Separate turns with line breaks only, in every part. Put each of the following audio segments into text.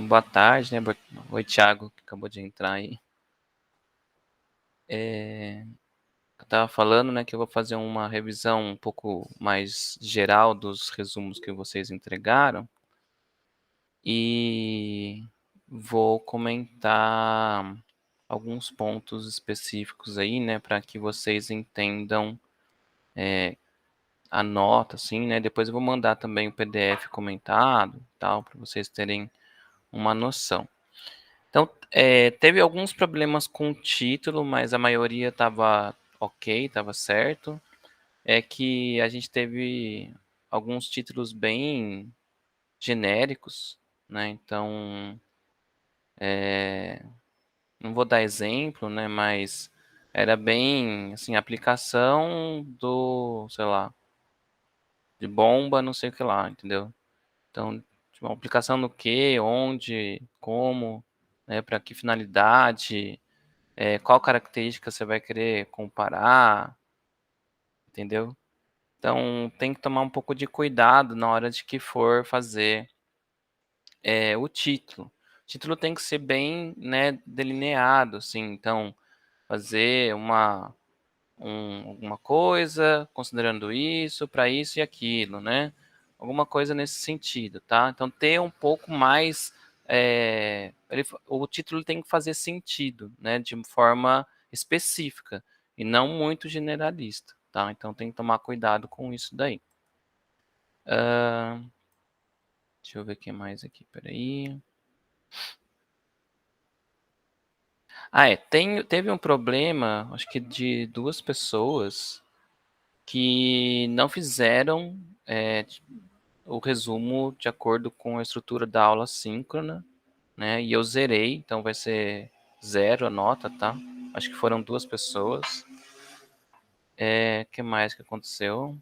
Boa tarde, né? Oi, Thiago, que acabou de entrar aí. Eu tava falando, né, que eu vou fazer uma revisão um pouco mais geral dos resumos que vocês entregaram e vou comentar alguns pontos específicos aí, né, para que vocês entendam a nota, assim, né? Depois eu vou mandar também o PDF comentado, tal, para vocês terem uma noção. Então, teve alguns problemas com o título, mas a maioria estava ok, estava certo. É que a gente teve alguns títulos bem genéricos, né? Então, não vou dar exemplo, né? Mas era bem, assim, aplicação do, sei lá, de bomba, não sei o que lá, entendeu? Então, tipo, uma aplicação no que, onde, como, né? Para que finalidade, qual característica você vai querer comparar, entendeu? Então tem que tomar um pouco de cuidado na hora de que for fazer o título. O título tem que ser bem, né, delineado, assim. Então fazer alguma coisa considerando isso, para isso e aquilo, né? Alguma coisa nesse sentido, tá? Então ter um pouco mais o título tem que fazer sentido, né, de forma específica e não muito generalista, tá? Então tem que tomar cuidado com isso daí. Deixa eu ver o que mais aqui, peraí. Teve um problema, acho que de duas pessoas que não fizeram o resumo de acordo com a estrutura da aula síncrona, né? E eu zerei, então vai ser 0 a nota, tá? Acho que foram duas pessoas. O que mais que aconteceu?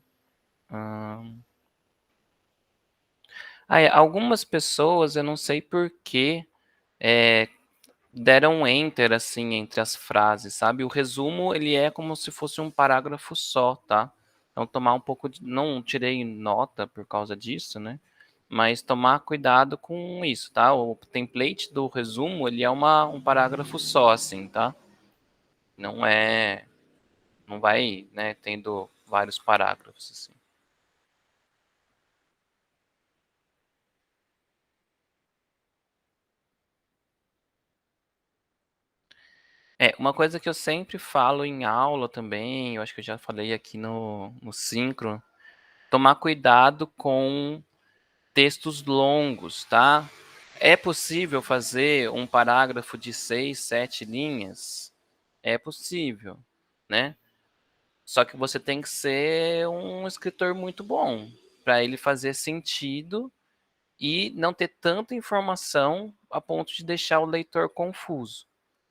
Algumas pessoas, eu não sei por que, deram um enter, assim, entre as frases, sabe? O resumo, ele é como se fosse um parágrafo só, tá? Então, tomar um pouco de... Não tirei nota por causa disso, né? Mas tomar cuidado com isso, tá? O template do resumo, ele é um parágrafo só, assim, tá? Não é... Não vai, né, tendo vários parágrafos, assim. Uma coisa que eu sempre falo em aula também, eu acho que eu já falei aqui no Síncro, tomar cuidado com textos longos, tá? É possível fazer um parágrafo de 6, 7 linhas? É possível, né? Só que você tem que ser um escritor muito bom para ele fazer sentido e não ter tanta informação a ponto de deixar o leitor confuso.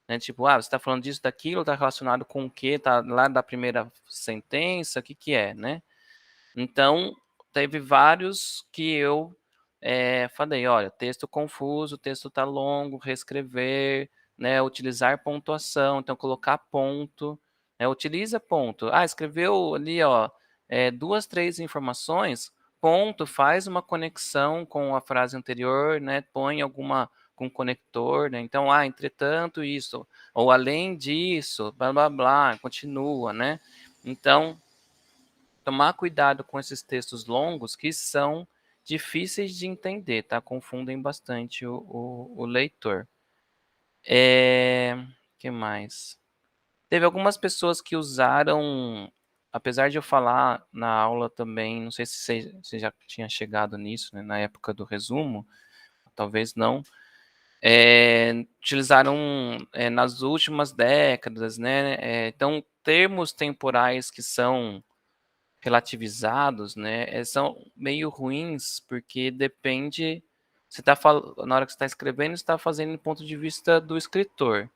Né? Tipo, você está falando disso, daquilo, está relacionado com o quê? Está lá da primeira sentença, o que que é, né? Então, teve vários que eu falei, olha, texto confuso, texto está longo, reescrever, né, utilizar pontuação, então colocar ponto, né, utiliza ponto. Escreveu ali, ó, duas, três informações, ponto, faz uma conexão com a frase anterior, né, põe alguma com conector, né, então, entretanto isso, ou além disso, blá, blá, blá, continua, né, então tomar cuidado com esses textos longos que são difíceis de entender, tá? Confundem bastante o leitor. Que mais? Teve algumas pessoas que usaram, apesar de eu falar na aula também, não sei se você já tinha chegado nisso, né, na época do resumo, talvez não, utilizaram nas últimas décadas, né? Então, termos temporais que são relativizados, né, são meio ruins, porque depende, na hora que você está escrevendo, você está fazendo do ponto de vista do escritor,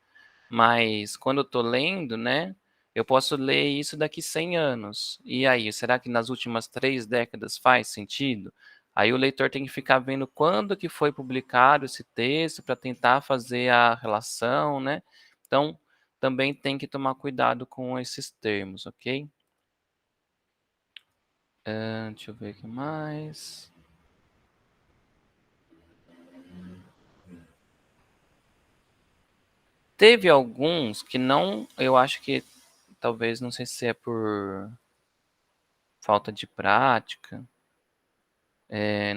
mas quando eu estou lendo, né, eu posso ler isso daqui 100 anos, e aí, será que nas últimas 3 décadas faz sentido? Aí o leitor tem que ficar vendo quando que foi publicado esse texto para tentar fazer a relação, né? Então, também tem que tomar cuidado com esses termos, ok? Deixa eu ver o que mais. Teve alguns que não, eu acho que talvez, não sei se é por falta de prática,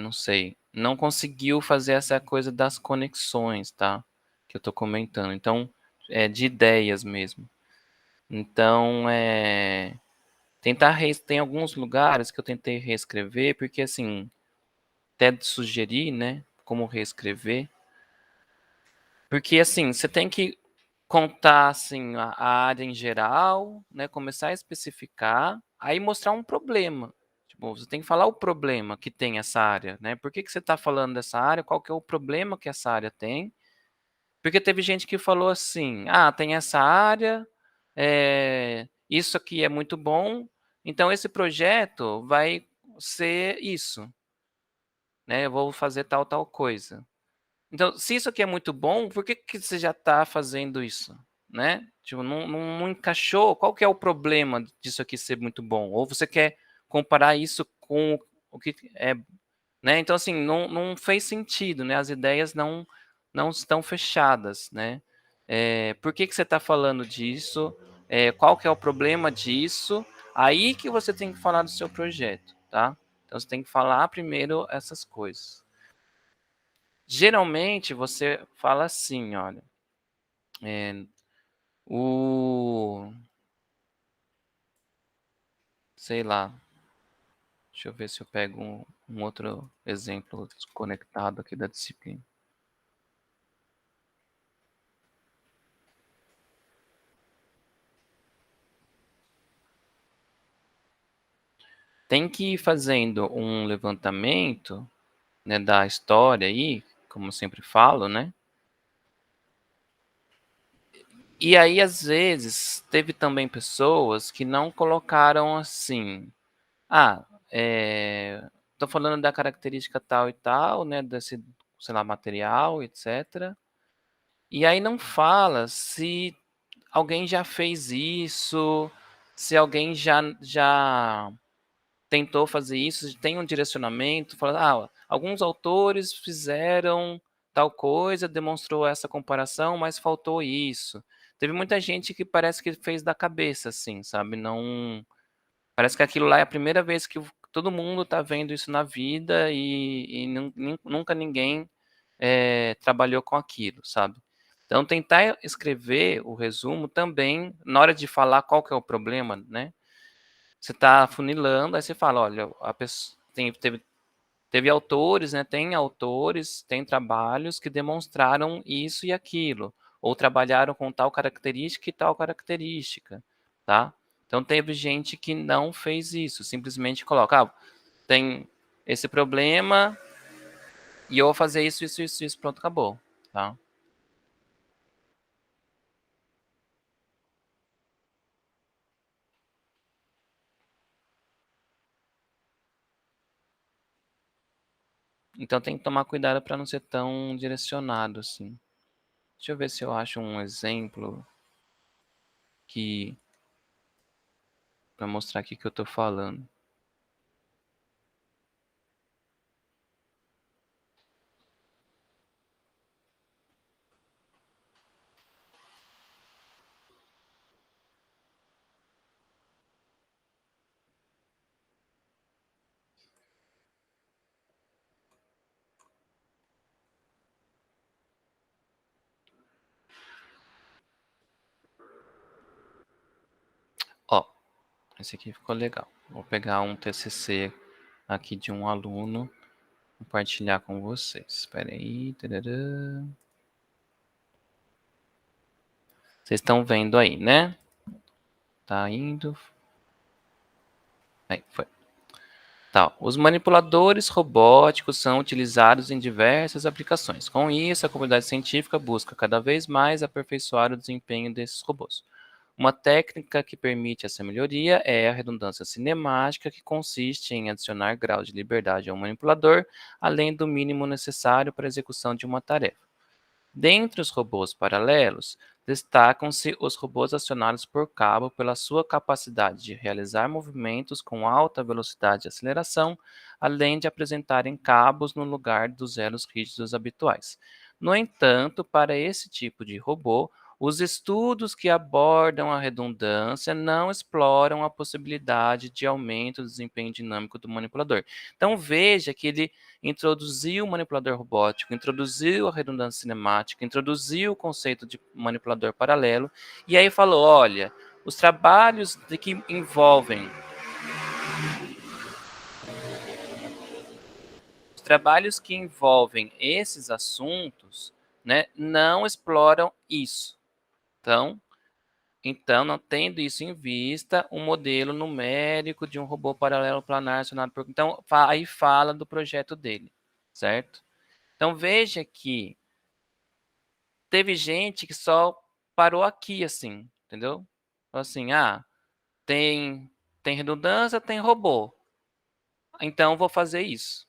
não sei, não conseguiu fazer essa coisa das conexões, tá? Que eu tô comentando. Então, de ideias mesmo. Então, tem alguns lugares que eu tentei reescrever, porque assim, até sugerir, né, como reescrever, porque assim, você tem que contar assim a área em geral, né, começar a especificar, aí mostrar um problema. Tipo, você tem que falar o problema que tem essa área, né? Por que que você está falando dessa área? Qual que é o problema que essa área tem? Porque teve gente que falou assim: "Ah, tem essa área, isso aqui é muito bom, então esse projeto vai ser isso, né? Eu vou fazer tal, tal coisa". Então, se isso aqui é muito bom, por que que você já está fazendo isso, né? Tipo, não encaixou, qual que é o problema disso aqui ser muito bom? Ou você quer comparar isso com o que é, né? Então, assim, não fez sentido, né? As ideias não estão fechadas, né? Por que que você está falando disso? Qual que é o problema disso? Aí que você tem que falar do seu projeto, tá? Então, você tem que falar primeiro essas coisas. Geralmente você fala assim, olha, eh, o sei lá, deixa eu ver se eu pego um outro exemplo desconectado aqui da disciplina. Tem que ir fazendo um levantamento, né, da história aí, como eu sempre falo, né? E aí, às vezes, teve também pessoas que não colocaram assim, ah, tô falando da característica tal e tal, né, desse, sei lá, material, etc. E aí não fala se alguém já fez isso, se alguém já tentou fazer isso, se tem um direcionamento, fala, alguns autores fizeram tal coisa, demonstrou essa comparação, mas faltou isso. Teve muita gente que parece que fez da cabeça, assim, sabe? Não, parece que aquilo lá é a primeira vez que todo mundo está vendo isso na vida e nunca ninguém trabalhou com aquilo, sabe? Então, tentar escrever o resumo também, na hora de falar qual que é o problema, né? Você está funilando, aí você fala, olha, a pessoa teve autores, né? Tem autores, tem trabalhos que demonstraram isso e aquilo, ou trabalharam com tal característica e tal característica, tá? Então teve gente que não fez isso, simplesmente coloca, tem esse problema e eu vou fazer isso, isso, isso, isso, pronto, acabou, tá? Então tem que tomar cuidado para não ser tão direcionado assim. Deixa eu ver se eu acho um exemplo que para mostrar aqui que eu estou falando. Ó, esse aqui ficou legal. Vou pegar um TCC aqui de um aluno, compartilhar com vocês. Espera aí. Tarará. Vocês estão vendo aí, né? Tá indo. Aí, foi. Tá, os manipuladores robóticos são utilizados em diversas aplicações. Com isso, a comunidade científica busca cada vez mais aperfeiçoar o desempenho desses robôs. Uma técnica que permite essa melhoria é a redundância cinemática, que consiste em adicionar graus de liberdade ao manipulador, além do mínimo necessário para a execução de uma tarefa. Dentre os robôs paralelos, destacam-se os robôs acionados por cabo pela sua capacidade de realizar movimentos com alta velocidade e aceleração, além de apresentarem cabos no lugar dos elos rígidos habituais. No entanto, para esse tipo de robô, Os estudos que abordam a redundância não exploram a possibilidade de aumento do desempenho dinâmico do manipulador. Então veja que ele introduziu o manipulador robótico, introduziu a redundância cinemática, introduziu o conceito de manipulador paralelo, e aí falou, olha, os trabalhos que envolvem esses assuntos, né, não exploram isso. Então, não tendo isso em vista, um modelo numérico de um robô paralelo planar acionado por... Então, aí fala do projeto dele, certo? Então, veja que teve gente que só parou aqui, assim, entendeu? Assim, tem redundância, tem robô. Então, vou fazer isso,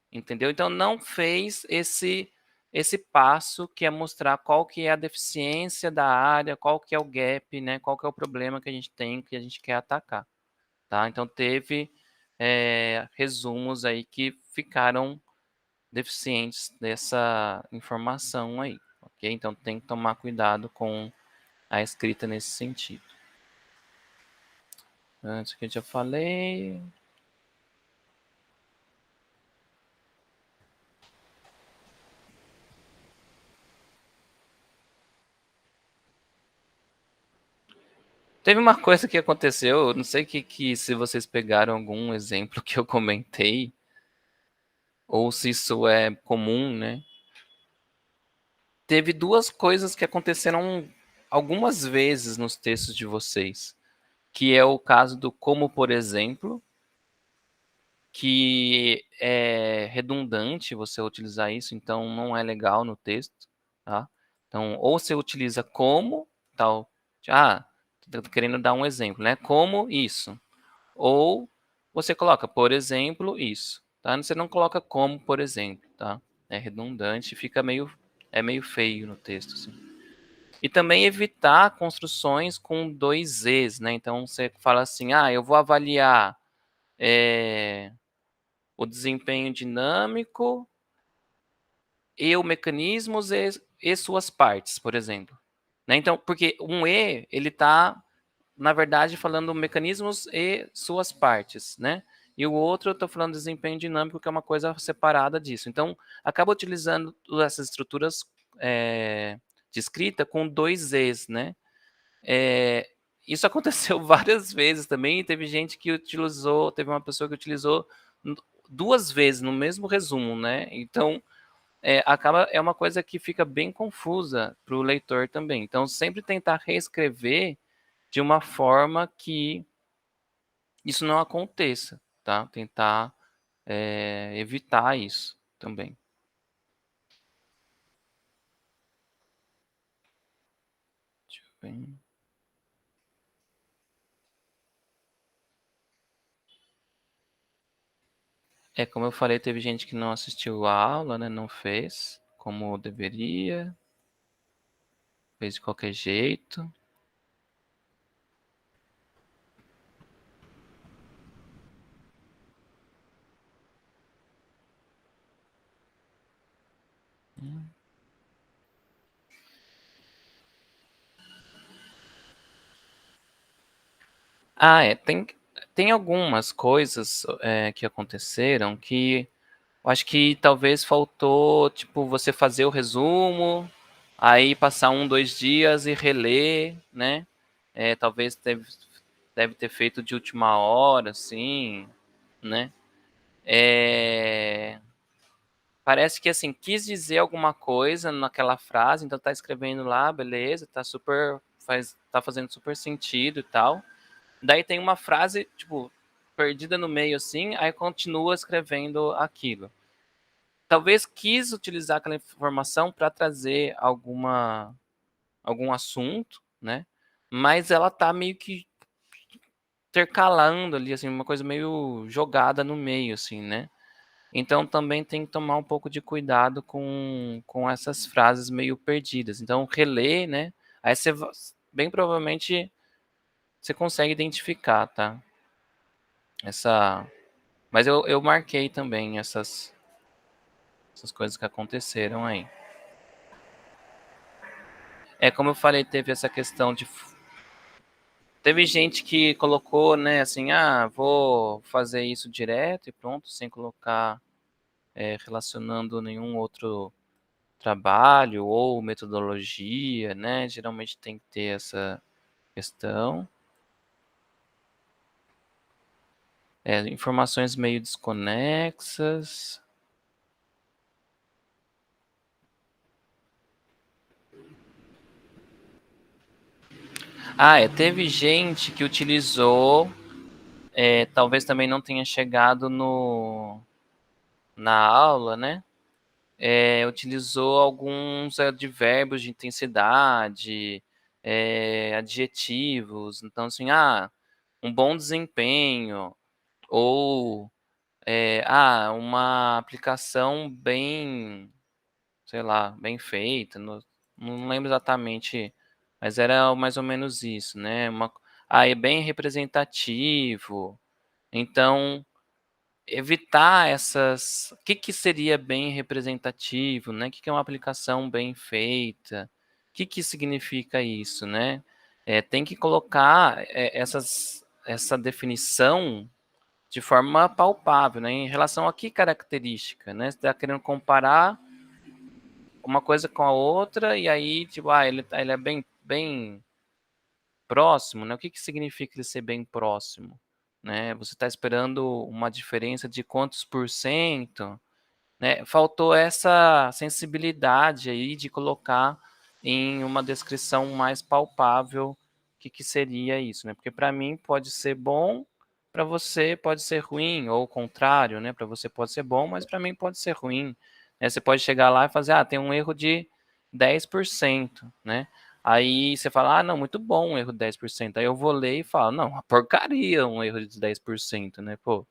entendeu? Então, não fez esse passo que é mostrar qual que é a deficiência da área, qual que é o gap, né? Qual que é o problema que a gente tem, que a gente quer atacar. Tá? Então teve resumos aí que ficaram deficientes dessa informação aí, ok? Então tem que tomar cuidado com a escrita nesse sentido. Antes que eu já falei. Teve uma coisa que aconteceu, não sei que se vocês pegaram algum exemplo que eu comentei, ou se isso é comum, né? Teve duas coisas que aconteceram algumas vezes nos textos de vocês, que é o caso do como, por exemplo, que é redundante você utilizar isso, então não é legal no texto, tá? Então, ou você utiliza como, tal, tô querendo dar um exemplo, né? Como isso. Ou você coloca, por exemplo, isso, tá? Você não coloca como, por exemplo, tá? É redundante, é meio feio no texto, assim. E também evitar construções com dois E's, né? Então você fala assim, eu vou avaliar o desempenho dinâmico e o mecanismos e suas partes, por exemplo. Né? Então, porque um E, ele está, na verdade, falando mecanismos e suas partes, né? E o outro eu estou falando desempenho dinâmico, que é uma coisa separada disso. Então, acaba utilizando essas estruturas de escrita com dois E's, né? Isso aconteceu várias vezes também. Teve gente que utilizou, teve uma pessoa que utilizou duas vezes no mesmo resumo, né? Então, é uma coisa que fica bem confusa para o leitor também. Então, sempre tentar reescrever de uma forma que isso não aconteça, tá? Tentar evitar isso também. Deixa eu ver. Como eu falei, teve gente que não assistiu a aula, né? Não fez como deveria, fez de qualquer jeito. Tem algumas coisas que aconteceram que eu acho que talvez faltou, tipo, você fazer o resumo, aí passar 2 dias e reler, né? Talvez deve ter feito de última hora, assim, né? Parece que, assim, quis dizer alguma coisa naquela frase, então tá escrevendo lá, beleza, tá fazendo super sentido e tal. Daí tem uma frase, tipo, perdida no meio, assim, aí continua escrevendo aquilo. Talvez quis utilizar aquela informação para trazer algum assunto, né? Mas ela tá meio que intercalando ali, assim, uma coisa meio jogada no meio, assim, né? Então também tem que tomar um pouco de cuidado com essas frases meio perdidas. Então, reler, né? Aí você bem provavelmente você consegue identificar, tá? Mas eu marquei também essas coisas que aconteceram aí. como eu falei, teve essa questão de... Teve gente que colocou, né, assim, vou fazer isso direto e pronto, sem colocar, relacionando nenhum outro trabalho ou metodologia, né? Geralmente tem que ter essa questão. Informações meio desconexas. Teve gente que utilizou, talvez também não tenha chegado na aula, né? Utilizou alguns advérbios de intensidade, adjetivos. Então, assim, um bom desempenho, ou uma aplicação bem, sei lá, bem feita. Não lembro exatamente, mas era mais ou menos isso, né? É bem representativo. Então, evitar essas... O que seria bem representativo, né? O que é uma aplicação bem feita? O que significa isso, né? Tem que colocar essa definição de forma palpável, né? Em relação a que característica, né? Você está querendo comparar uma coisa com a outra e aí, tipo, ele é bem próximo, né? O que significa ele ser bem próximo, né? Você está esperando uma diferença de quantos por cento, né? Faltou essa sensibilidade aí de colocar em uma descrição mais palpável o que seria isso, né? Porque para mim pode ser bom, para você pode ser ruim, ou o contrário, né? Para você pode ser bom, mas para mim pode ser ruim, né? Você pode chegar lá e fazer, tem um erro de 10%, né? Aí você fala, não, muito bom um erro de 10%. Aí eu vou ler e falo, não, uma porcaria um erro de 10%, né? Pô,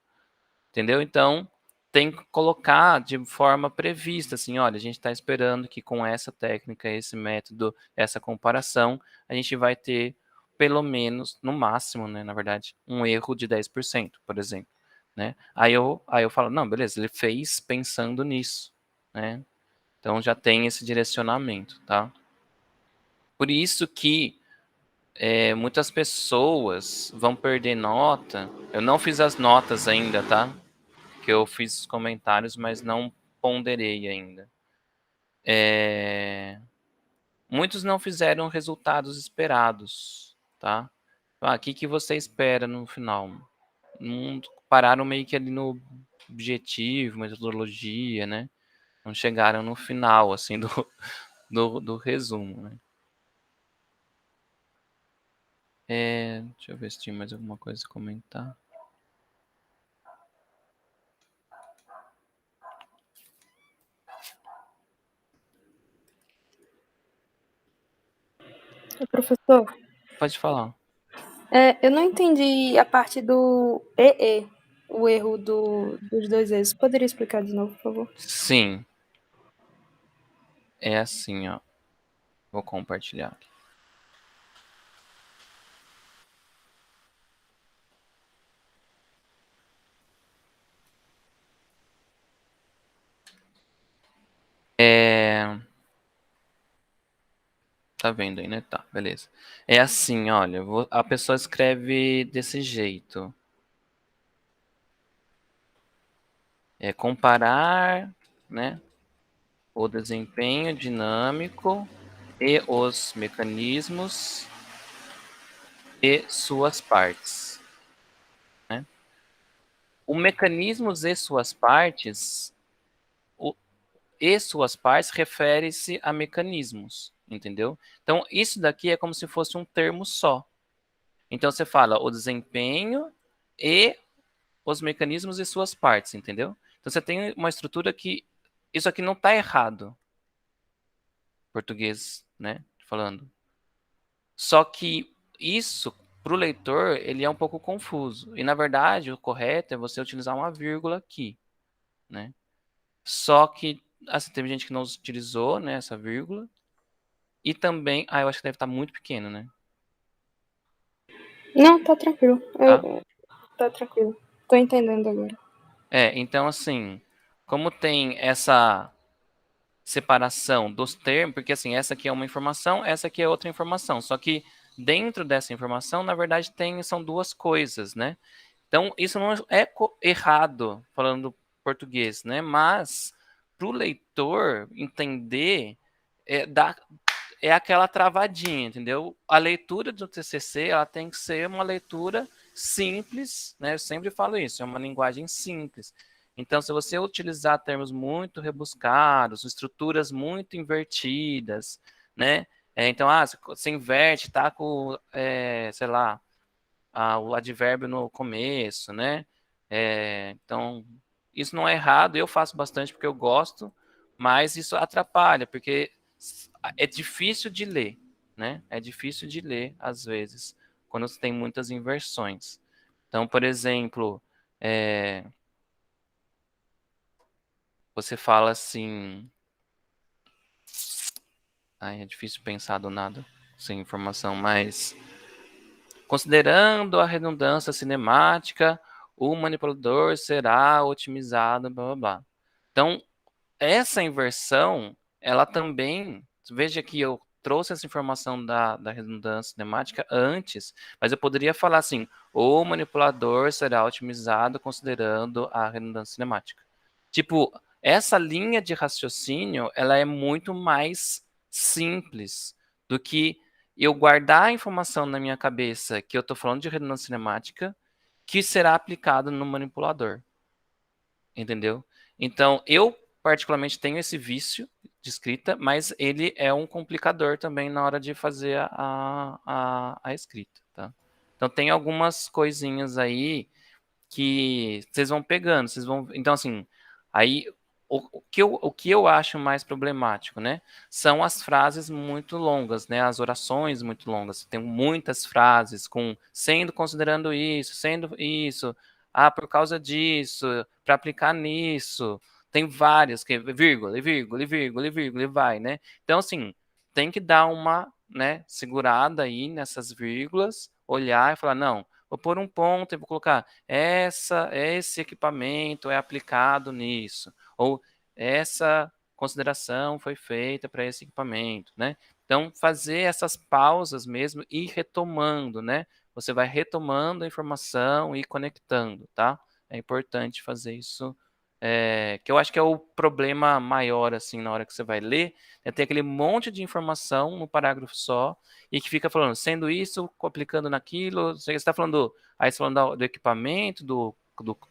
entendeu? Então, tem que colocar de forma prevista, assim, olha, a gente está esperando que com essa técnica, esse método, essa comparação, a gente vai ter pelo menos, no máximo, né, na verdade, um erro de 10%, por exemplo, né? Aí eu falo, não, beleza, ele fez pensando nisso, né? Então já tem esse direcionamento, tá? Por isso que muitas pessoas vão perder nota. Eu não fiz as notas ainda, tá? Que eu fiz os comentários, mas não ponderei ainda. Muitos não fizeram resultados esperados, tá? O que você espera no final? Pararam meio que ali no objetivo, metodologia, né? Não chegaram no final, assim, do resumo, né? Deixa eu ver se tinha mais alguma coisa a comentar.
Professor,
Pode falar.
eu não entendi a parte do EE, o erro dos dois E's. Poderia explicar de novo, por favor?
Sim, é assim, ó. Vou compartilhar aqui. Tá vendo aí, né? Tá, beleza. É assim, olha, a pessoa escreve desse jeito. Comparar, né, o desempenho dinâmico e os mecanismos e suas partes, né? O mecanismos e suas partes, e suas partes refere-se a mecanismos, entendeu? Então, isso daqui é como se fosse um termo só. Então, você fala o desempenho e os mecanismos e suas partes, entendeu? Então, você tem uma estrutura que isso aqui não está errado, português, né, falando. Só que isso, para o leitor, ele é um pouco confuso. E, na verdade, o correto é você utilizar uma vírgula aqui, né? Só que, assim, teve gente que não utilizou, né, essa vírgula. E também... eu acho que deve estar muito pequeno, né?
Não, tá tranquilo.
Tá?
Tá tranquilo. Tô entendendo agora.
Então, assim, como tem essa separação dos termos, porque assim, essa aqui é uma informação, essa aqui é outra informação, só que dentro dessa informação, na verdade, são duas coisas, né? Então, isso não é errado, falando português, né? Mas, para o leitor entender, dá, é aquela travadinha, entendeu? A leitura do TCC, ela tem que ser uma leitura simples, né? Eu sempre falo isso, é uma linguagem simples. Então, se você utilizar termos muito rebuscados, estruturas muito invertidas, né? Então, você inverte, tá com, sei lá, o advérbio no começo, né? Então, isso não é errado, eu faço bastante porque eu gosto, mas isso atrapalha, porque é difícil de ler, né? É difícil de ler, às vezes, quando você tem muitas inversões. Então, por exemplo, você fala assim... Ai, é difícil pensar do nada sem informação, mas... Considerando a redundância cinemática, o manipulador será otimizado, blá blá blá. Então, essa inversão, ela também, veja que eu trouxe essa informação da redundância cinemática antes, mas eu poderia falar assim, o manipulador será otimizado considerando a redundância cinemática. Tipo, essa linha de raciocínio, ela é muito mais simples do que eu guardar a informação na minha cabeça que eu estou falando de redundância cinemática, que será aplicado no manipulador. Entendeu? Então, eu particularmente tenho esse vício de escrita, mas ele é um complicador também na hora de fazer a escrita, tá? Então, tem algumas coisinhas aí que vocês vão pegando, vocês vão... Então, assim, aí o que eu acho mais problemático, né? São as frases muito longas, né? As orações muito longas. Tem muitas frases com sendo, considerando isso, sendo isso, por causa disso, para aplicar nisso. Tem várias, que vírgula, e vírgula, e vírgula, e vírgula, e vai, né? Então, assim, tem que dar uma, né, segurada aí nessas vírgulas, olhar e falar, não, vou pôr um ponto e vou colocar esse equipamento é aplicado nisso, ou essa consideração foi feita para esse equipamento, né? Então, fazer essas pausas mesmo e ir retomando, né? Você vai retomando a informação e conectando, tá? É importante fazer isso, que eu acho que é o problema maior, assim, na hora que você vai ler, é ter aquele monte de informação no parágrafo só, e que fica falando, sendo isso, aplicando naquilo, você está falando, aí você está falando do equipamento, do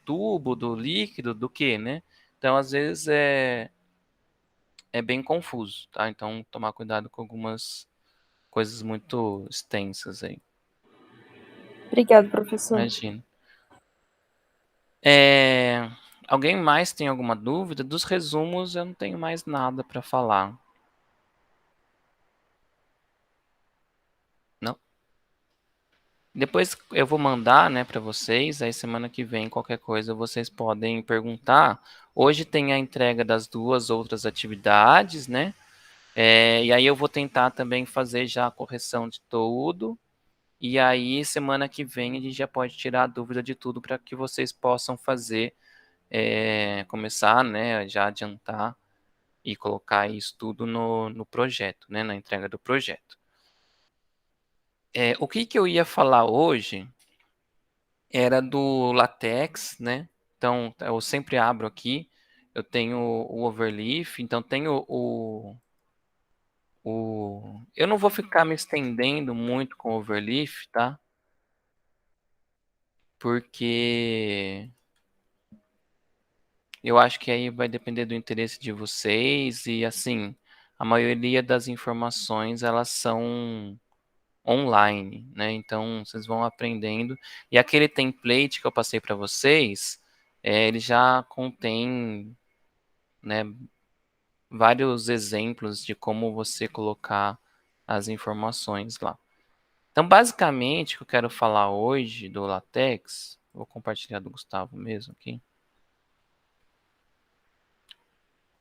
tubo, do líquido, do que, né? Então, às vezes, é bem confuso, tá? Então, tomar cuidado com algumas coisas muito extensas aí.
Obrigado, professor.
Imagina. Alguém mais tem alguma dúvida? Dos resumos, eu não tenho mais nada para falar. Não? Depois eu vou mandar, né, para vocês. Aí semana que vem, qualquer coisa, vocês podem perguntar. Hoje tem a entrega das duas outras atividades, né? E aí eu vou tentar também fazer já a correção de tudo. E aí, semana que vem, a gente já pode tirar a dúvida de tudo para que vocês possam fazer, começar, né, já adiantar e colocar isso tudo no projeto, né, na entrega do projeto. O que eu ia falar hoje era do LaTeX, né? Então, eu sempre abro aqui, eu tenho o Overleaf, então tenho eu não vou ficar me estendendo muito com o Overleaf, tá? Porque eu acho que aí vai depender do interesse de vocês e assim, a maioria das informações elas são online, né? Então vocês vão aprendendo e aquele template que eu passei para vocês, ele já contém, né, vários exemplos de como você colocar as informações lá. Então, basicamente, o que eu quero falar hoje do LaTeX, vou compartilhar do Gustavo mesmo aqui,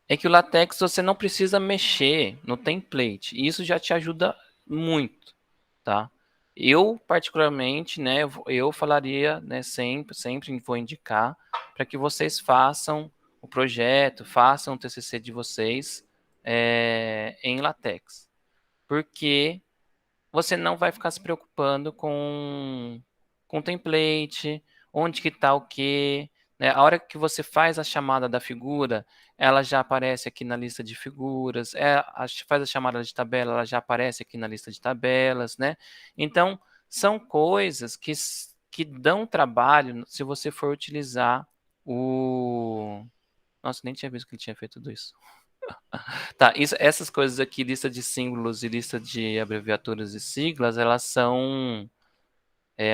é que o LaTeX você não precisa mexer no template, e isso já te ajuda muito, tá? Eu, particularmente, né, eu falaria, né, sempre vou indicar para que vocês façam o projeto, façam o TCC de vocês em LaTeX, porque você não vai ficar se preocupando com template, onde que está o quê, né? A hora que você faz a chamada da figura, ela já aparece aqui na lista de figuras, faz a chamada de tabela, ela já aparece aqui na lista de tabelas, né? Então, são coisas que dão trabalho se você for utilizar o... Nossa, nem tinha visto que ele tinha feito tudo isso. Tá, essas coisas aqui, lista de símbolos e lista de abreviaturas e siglas, elas são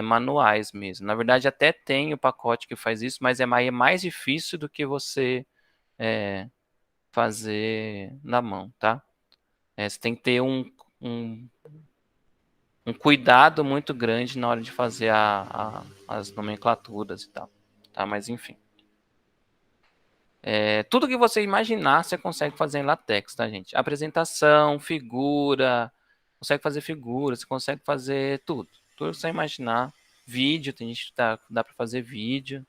manuais mesmo. Na verdade, até tem o pacote que faz isso, mas é mais difícil do que você é, fazer na mão, tá? Você tem que ter um, um cuidado muito grande na hora de fazer as nomenclaturas e tal, tá? Mas enfim. Tudo que você imaginar, você consegue fazer em LaTeX, tá, gente? Apresentação, figura, consegue fazer figura, você consegue fazer tudo. Tudo que você imaginar. Vídeo, tem gente que dá para fazer vídeo.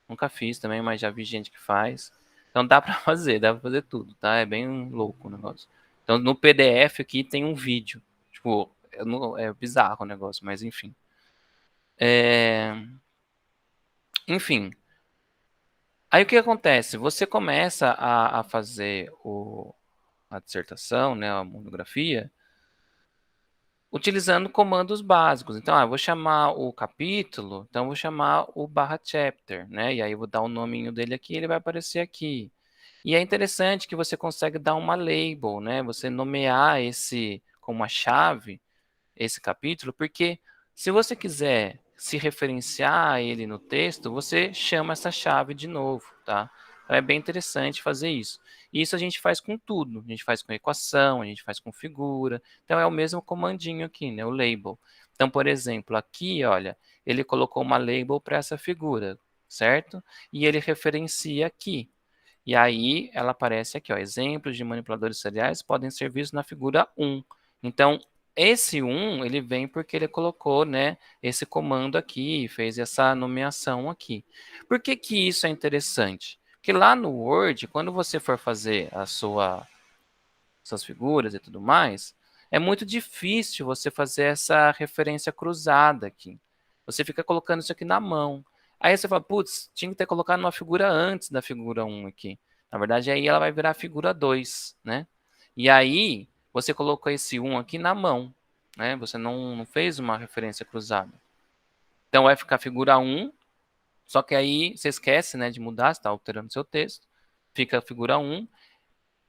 Nunca fiz também, mas já vi gente que faz. Então dá pra fazer tudo, tá? É bem louco o negócio. Então no PDF aqui tem um vídeo. Tipo, é bizarro o negócio, mas enfim. Enfim, aí o que acontece? Você começa a fazer a dissertação, né, a monografia, utilizando comandos básicos. Então, eu vou chamar o capítulo, então eu vou chamar o barra chapter, né? E aí eu vou dar o nominho dele aqui, ele vai aparecer aqui. E é interessante que você consegue dar uma label, né? Você nomear esse como uma chave esse capítulo, porque se você quiser se referenciar a ele no texto, você chama essa chave de novo, tá? Então é bem interessante fazer isso. E isso a gente faz com tudo. A gente faz com equação, a gente faz com figura. Então é o mesmo comandinho aqui, né? O label. Então, por exemplo, aqui, olha, ele colocou uma label para essa figura, certo? E ele referencia aqui. E aí ela aparece aqui, ó, exemplos de manipuladores seriais podem ser vistos na figura 1. Então, esse 1, ele vem porque ele colocou, né, esse comando aqui, fez essa nomeação aqui. Por que que isso é interessante? Porque lá no Word, quando você for fazer suas figuras e tudo mais, é muito difícil você fazer essa referência cruzada aqui. Você fica colocando isso aqui na mão. Aí você fala, putz, tinha que ter colocado uma figura antes da figura 1 aqui. Na verdade, aí ela vai virar a figura 2, né? E aí, você colocou esse 1 aqui na mão, né? Você não fez uma referência cruzada. Então, vai ficar a figura 1, só que aí você esquece, né, de mudar, você está alterando seu texto. Fica a figura 1.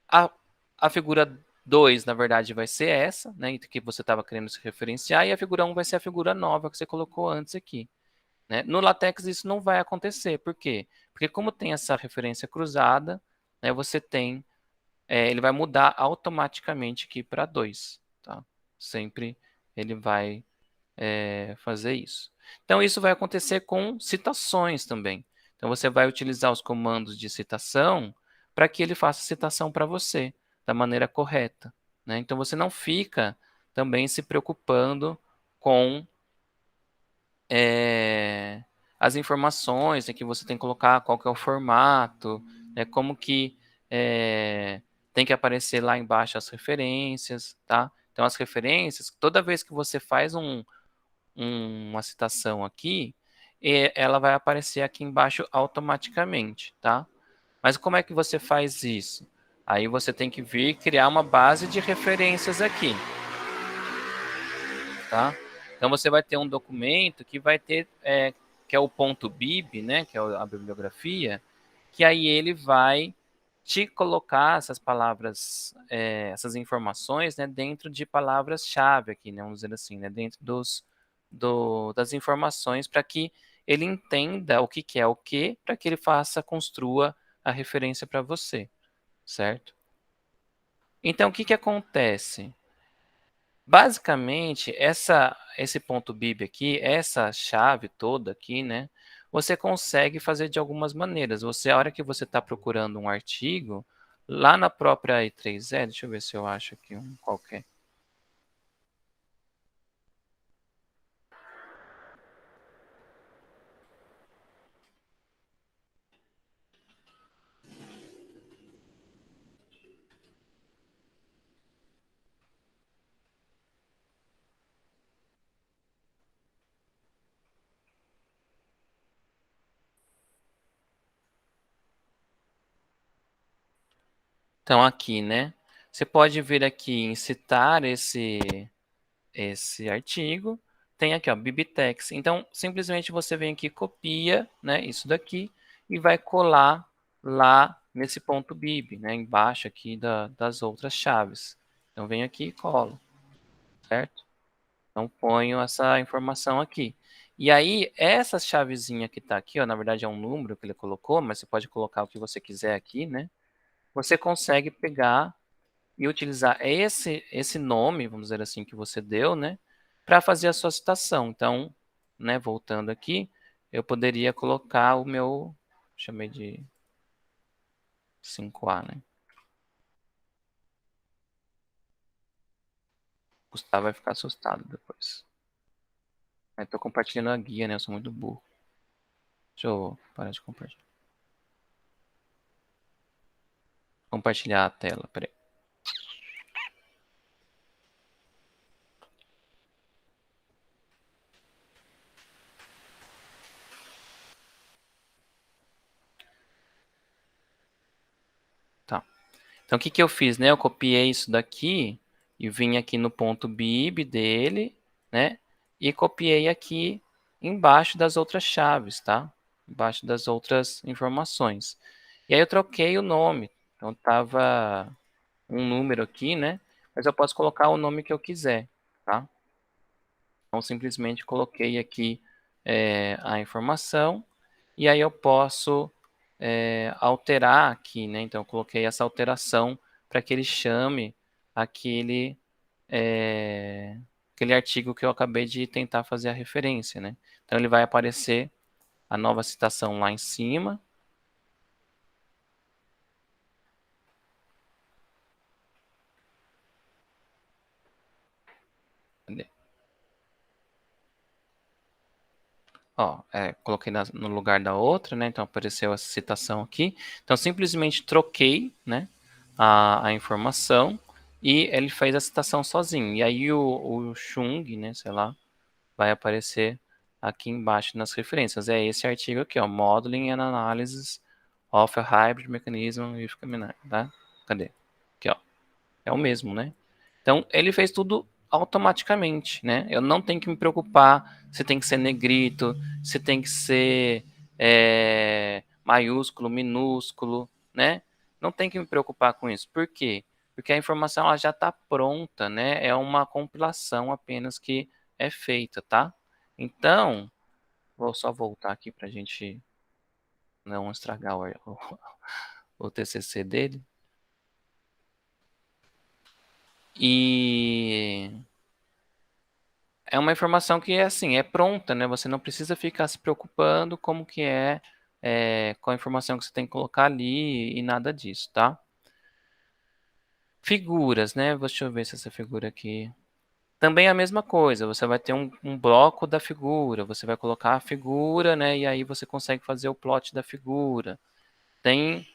A, a figura 2, na verdade, vai ser essa, né, que você estava querendo se referenciar, e a figura 1 vai ser a figura nova que você colocou antes aqui. Né? No LaTeX isso não vai acontecer. Por quê? Porque como tem essa referência cruzada, né, você tem, ele vai mudar automaticamente aqui para 2. Tá? Sempre ele vai fazer isso. Então isso vai acontecer com citações também. Então você vai utilizar os comandos de citação para que ele faça a citação para você da maneira correta. Né? Então você não fica também se preocupando com as informações, né, que você tem que colocar, qual que é o formato, né, como que tem que aparecer lá embaixo as referências, tá? Então as referências, toda vez que você faz uma citação aqui, ela vai aparecer aqui embaixo automaticamente, tá? Mas como é que você faz isso? Aí você tem que vir criar uma base de referências aqui, tá? Então você vai ter um documento que vai ter, que é o ponto .bib, né, que é a bibliografia, que aí ele vai te colocar essas palavras, essas informações, né, dentro de palavras-chave aqui, né, vamos dizer assim, né, dentro das informações para que ele entenda o que, que é o que, para que ele construa a referência para você, certo? Então, o que, que acontece? Basicamente, esse ponto .bib aqui, essa chave toda aqui, né? Você consegue fazer de algumas maneiras. A hora que você está procurando um artigo, lá na própria I3E, deixa eu ver se eu acho aqui um qualquer. Então, aqui, né? Você pode vir aqui em citar esse artigo. Tem aqui, ó, Bibtex. Então, simplesmente você vem aqui, copia, né, isso daqui e vai colar lá nesse ponto .bib, né, embaixo aqui das outras chaves. Então, venho aqui e colo, certo? Então, ponho essa informação aqui. E aí, essa chavezinha que está aqui, ó, na verdade é um número que ele colocou, mas você pode colocar o que você quiser aqui, né? Você consegue pegar e utilizar esse nome, vamos dizer assim, que você deu, né, para fazer a sua citação. Então, né, voltando aqui, eu poderia colocar o meu, chamei de 5A, né? Gustavo vai ficar assustado depois. Eu tô compartilhando a guia, né? Eu sou muito burro. Deixa eu parar de compartilhar. Compartilhar a tela, peraí. Tá. Então, o que que eu fiz, né? Eu copiei isso daqui e vim aqui no ponto .bib dele, né? E copiei aqui embaixo das outras chaves, tá? Embaixo das outras informações. E aí eu troquei o nome. Então, tava um número aqui, né? Mas eu posso colocar o nome que eu quiser, tá? Então, simplesmente coloquei aqui a informação e aí eu posso alterar aqui, né? Então, eu coloquei essa alteração para que ele chame aquele, aquele artigo que eu acabei de tentar fazer a referência, né? Então, ele vai aparecer a nova citação lá em cima. Cadê? Ó, coloquei no lugar da outra, né? Então apareceu essa citação aqui. Então simplesmente troquei, né, a informação e ele fez a citação sozinho. E aí o Chung, né, sei lá, vai aparecer aqui embaixo nas referências. É esse artigo aqui, ó, Modeling and Analysis of a Hybrid Mechanism with Gemini, tá? Cadê? Aqui, ó. É o mesmo, né? Então, ele fez tudo automaticamente, né? Eu não tenho que me preocupar se tem que ser negrito, se tem que ser maiúsculo, minúsculo, né? Não tem que me preocupar com isso. Por quê? Porque a informação ela já está pronta, né? É uma compilação apenas que é feita, tá? Então, vou só voltar aqui para a gente não estragar o TCC dele. E é uma informação que é assim, é pronta, né? Você não precisa ficar se preocupando como que com a informação que você tem que colocar ali e nada disso, tá? Figuras, né? Deixa eu ver se essa figura aqui... Também é a mesma coisa, você vai ter um bloco da figura, você vai colocar a figura, né? E aí você consegue fazer o plot da figura. Tem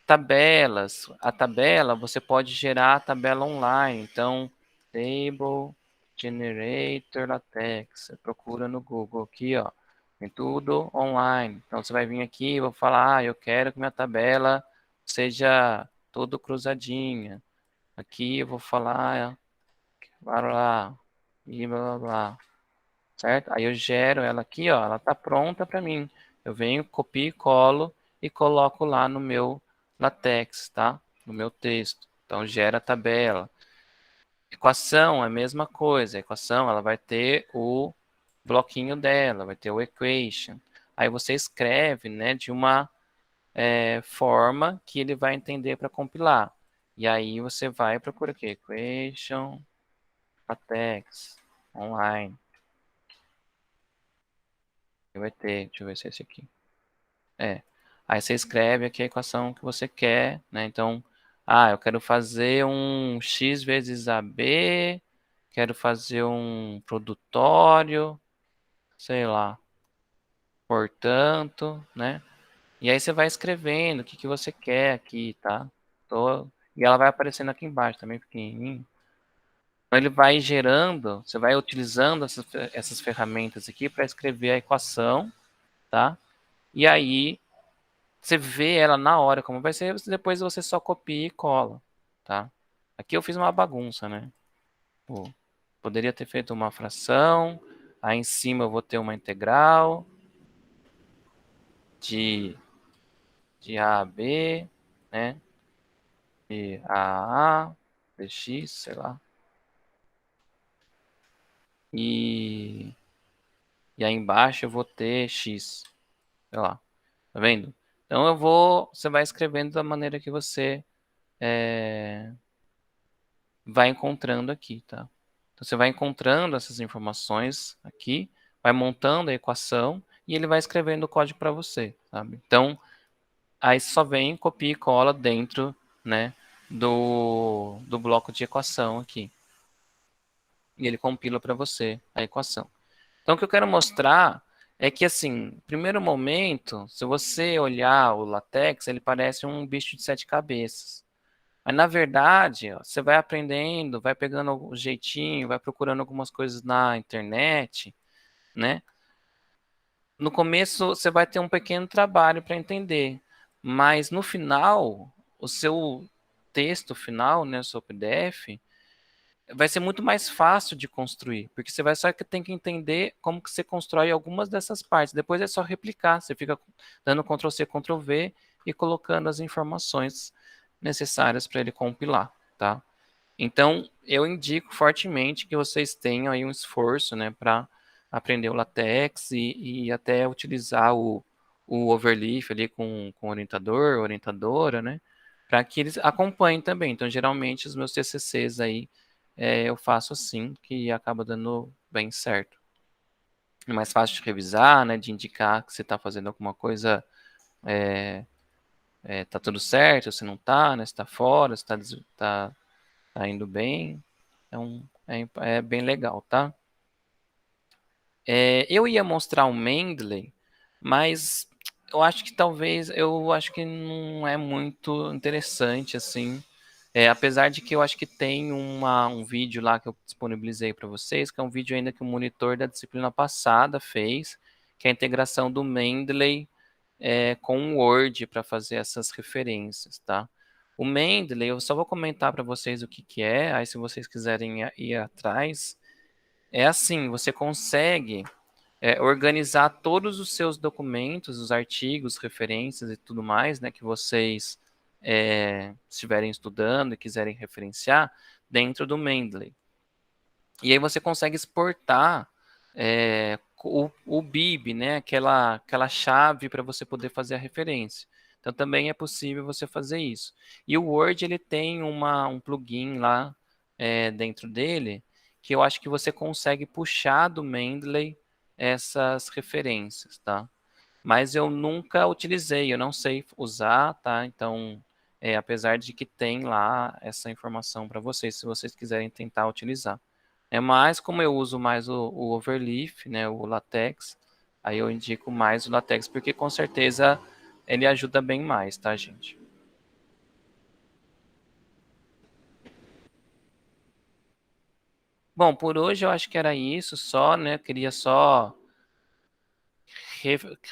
tabelas. A tabela, você pode gerar a tabela online. Então, Table Generator LaTeX. Você procura no Google aqui, ó. Tem tudo online. Então, você vai vir aqui e vou falar, eu quero que minha tabela seja todo cruzadinha. Aqui eu vou falar, blá, blá, e blá, blá, blá. Certo? Aí eu gero ela aqui, ó. Ela tá pronta para mim. Eu venho, copio e colo e coloco lá no meu LaTeX, tá? No meu texto. Então gera a tabela. Equação é a mesma coisa. A equação ela vai ter o bloquinho dela, vai ter o equation. Aí você escreve, né, de uma forma que ele vai entender para compilar. E aí você vai procurar aqui, equation, LaTeX, online. Vai ter, deixa eu ver se é esse aqui. Aí você escreve aqui a equação que você quer, né? Então, eu quero fazer um x vezes AB, quero fazer um produtório, sei lá, portanto, né? E aí você vai escrevendo o que você quer aqui, tá? E ela vai aparecendo aqui embaixo também, pequenininho. Então ele vai gerando, você vai utilizando essas ferramentas aqui para escrever a equação, tá? E aí você vê ela na hora como vai ser, depois você só copia e cola, tá? Aqui eu fiz uma bagunça, né? Pô, poderia ter feito uma fração, aí em cima eu vou ter uma integral de A a B, né? De A a dx, sei lá. E, e aí embaixo eu vou ter x, sei lá. Tá vendo? Então você vai escrevendo da maneira que você vai encontrando aqui, tá? Então você vai encontrando essas informações aqui, vai montando a equação e ele vai escrevendo o código para você, sabe? Então aí só vem, copia e cola dentro, né, do bloco de equação aqui. E ele compila para você a equação. Então o que eu quero mostrar é que, assim, primeiro momento, se você olhar o LaTeX, ele parece um bicho de 7 cabeças. Mas, na verdade, ó, você vai aprendendo, vai pegando o jeitinho, vai procurando algumas coisas na internet, né? No começo, você vai ter um pequeno trabalho para entender, mas no final, o seu texto final, né, o seu PDF, vai ser muito mais fácil de construir, porque você vai só que tem que entender como que você constrói algumas dessas partes. Depois é só replicar, você fica dando Ctrl C, Ctrl V e colocando as informações necessárias para ele compilar, tá? Então, eu indico fortemente que vocês tenham aí um esforço, né, para aprender o LaTeX e até utilizar o overleaf ali com orientador, orientadora, né, para que eles acompanhem também. Então, geralmente, os meus TCCs aí eu faço assim, que acaba dando bem certo. É mais fácil de revisar, né, de indicar que você está fazendo alguma coisa, tá tudo certo, se não tá, né, se está fora, se tá indo bem. Então, é bem legal, tá? Eu ia mostrar o Mendeley, mas eu acho que não é muito interessante, assim. Apesar de que eu acho que tem um vídeo lá que eu disponibilizei para vocês, que é um vídeo ainda que o monitor da disciplina passada fez, que é a integração do Mendeley com o Word para fazer essas referências, tá? O Mendeley, eu só vou comentar para vocês o que, que é, aí se vocês quiserem ir atrás, é assim, você consegue organizar todos os seus documentos, os artigos, referências e tudo mais, né, que vocês estiverem estudando e quiserem referenciar dentro do Mendeley. E aí você consegue exportar o BIB, né, aquela chave para você poder fazer a referência. Então também é possível você fazer isso. E o Word ele tem um plugin lá dentro dele que eu acho que você consegue puxar do Mendeley essas referências, tá? Mas eu nunca utilizei, eu não sei usar, tá? Então, apesar de que tem lá essa informação para vocês, se vocês quiserem tentar utilizar. Mas como eu uso mais o Overleaf, né, o LaTeX, aí eu indico mais o LaTeX, porque com certeza ele ajuda bem mais, tá, gente? Bom, por hoje eu acho que era isso só, né? Queria só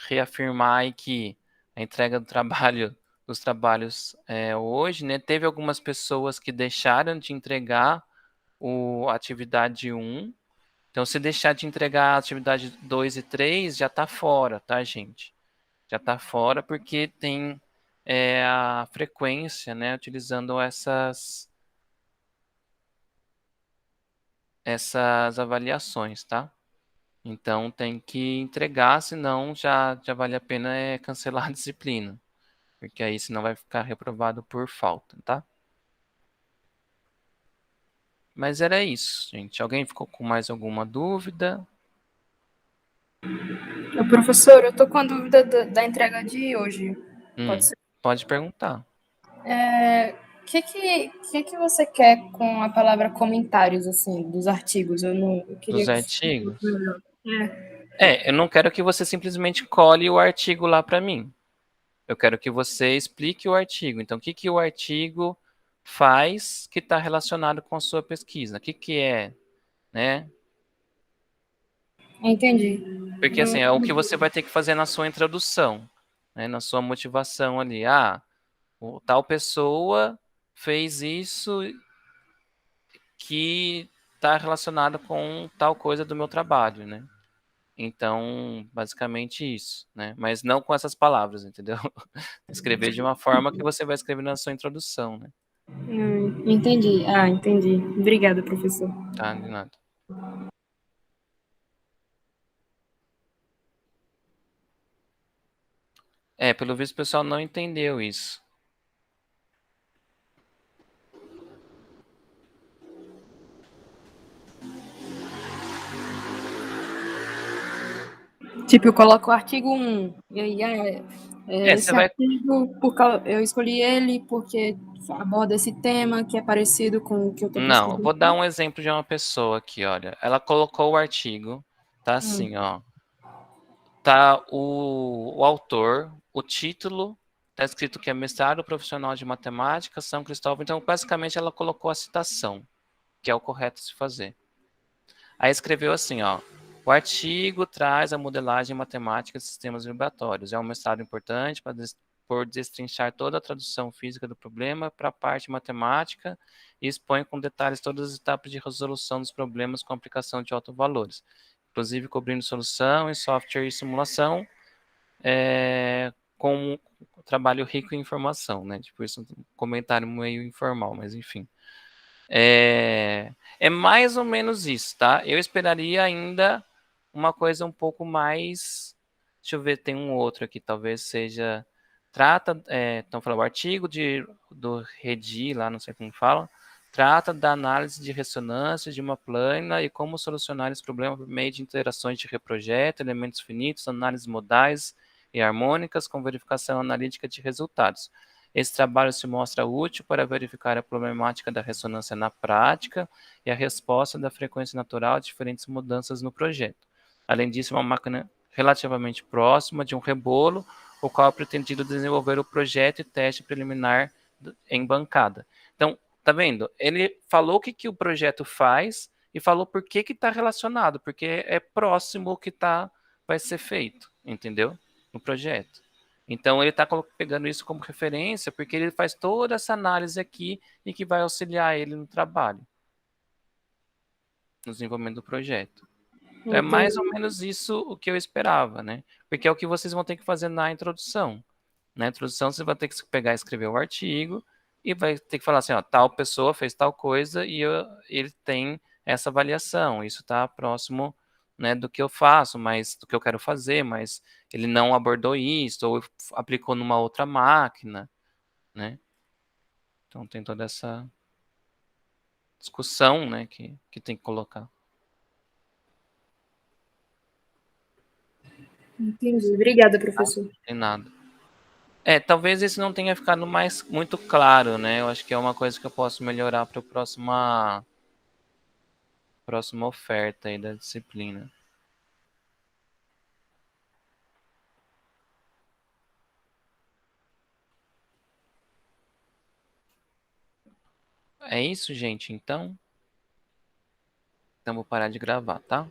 reafirmar aí que a entrega dos trabalhos hoje, né? Teve algumas pessoas que deixaram de entregar a atividade 1. Então, se deixar de entregar a atividade 2 e 3, já está fora, tá, gente? Já está fora porque tem a frequência, né? Utilizando essas avaliações, tá? Então tem que entregar, senão já vale a pena cancelar a disciplina, porque aí senão vai ficar reprovado por falta, tá? Mas era isso, gente. Alguém ficou com mais alguma dúvida?
Professor, eu tô com a dúvida da entrega de hoje. Pode ser?
Pode perguntar.
O que você quer com a palavra comentários, assim, dos artigos? Eu queria
Dos
que você...
artigos? Eu não quero que você simplesmente cole o artigo lá para mim. Eu quero que você explique o artigo. Então, o que, que o artigo faz que está relacionado com a sua pesquisa? O que, que é, né?
Entendi.
Porque, assim, é o que você vai ter que fazer na sua introdução. né, na sua motivação ali. Ah, tal pessoa fez isso que está relacionado com tal coisa do meu trabalho, né? Então, basicamente isso, né? Mas não com essas palavras, entendeu? Escrever de uma forma que você vai escrever na sua introdução, né?
Entendi. Ah, entendi. Obrigada, professor.
Tá, de nada. Pelo visto o pessoal não entendeu isso.
Tipo, eu coloco o artigo 1, e aí
Você
esse
vai.
artigo, eu escolhi ele porque aborda esse tema que é parecido com o que eu estou
Não, eu
pesquisando.
vou dar um exemplo de uma pessoa aqui, olha. Ela colocou o artigo, tá
Hum,
assim, ó. Tá o autor, o título, tá escrito que é mestrado profissional de matemática, São Cristóvão. Então, basicamente, ela colocou a citação, que é o correto se fazer. Aí escreveu assim, ó. O artigo traz a modelagem matemática de sistemas vibratórios. É um mestrado importante por destrinchar toda a tradução física do problema para a parte matemática e expõe com detalhes todas as etapas de resolução dos problemas com aplicação de autovalores, inclusive cobrindo solução em software e simulação, com um trabalho rico em informação, né? Tipo, isso é um comentário meio informal, mas enfim. É mais ou menos isso, tá? Eu esperaria ainda uma coisa um pouco mais. Deixa eu ver, tem um outro aqui, talvez seja. Trata, então falando, o artigo do Redi, lá não sei como fala, trata da análise de ressonância de uma plana e como solucionar esse problema por meio de interações de reprojeto, elementos finitos, análises modais e harmônicas com verificação analítica de resultados. Esse trabalho se mostra útil para verificar a problemática da ressonância na prática e a resposta da frequência natural a diferentes mudanças no projeto. Além disso, é uma máquina relativamente próxima de um rebolo, o qual é pretendido desenvolver o projeto e teste preliminar em bancada. Então, tá vendo? Ele falou o que o projeto faz e falou por que está relacionado, porque é próximo o que vai ser feito, entendeu? No projeto. Então ele está pegando isso como referência porque ele faz toda essa análise aqui e que vai auxiliar ele no trabalho, no desenvolvimento do projeto. Então é mais ou
entendi.
menos isso o que eu esperava, né? Porque é o que vocês vão ter que fazer na introdução. Na introdução você vai ter que pegar e escrever o artigo e vai ter que falar assim, ó, tal pessoa fez tal coisa e ele tem essa avaliação. Isso está próximo, né, do que eu faço, mas do que eu quero fazer, mas ele não abordou isso ou aplicou numa outra máquina, né? Então tem toda essa discussão, né, que tem que colocar.
Entendi. Obrigada,
Tá?
professor.
Tem nada. Talvez isso não tenha ficado mais muito claro, né? Eu acho que é uma coisa que eu posso melhorar para a próxima oferta aí da disciplina. É isso, gente, então? Então vou parar de gravar, tá?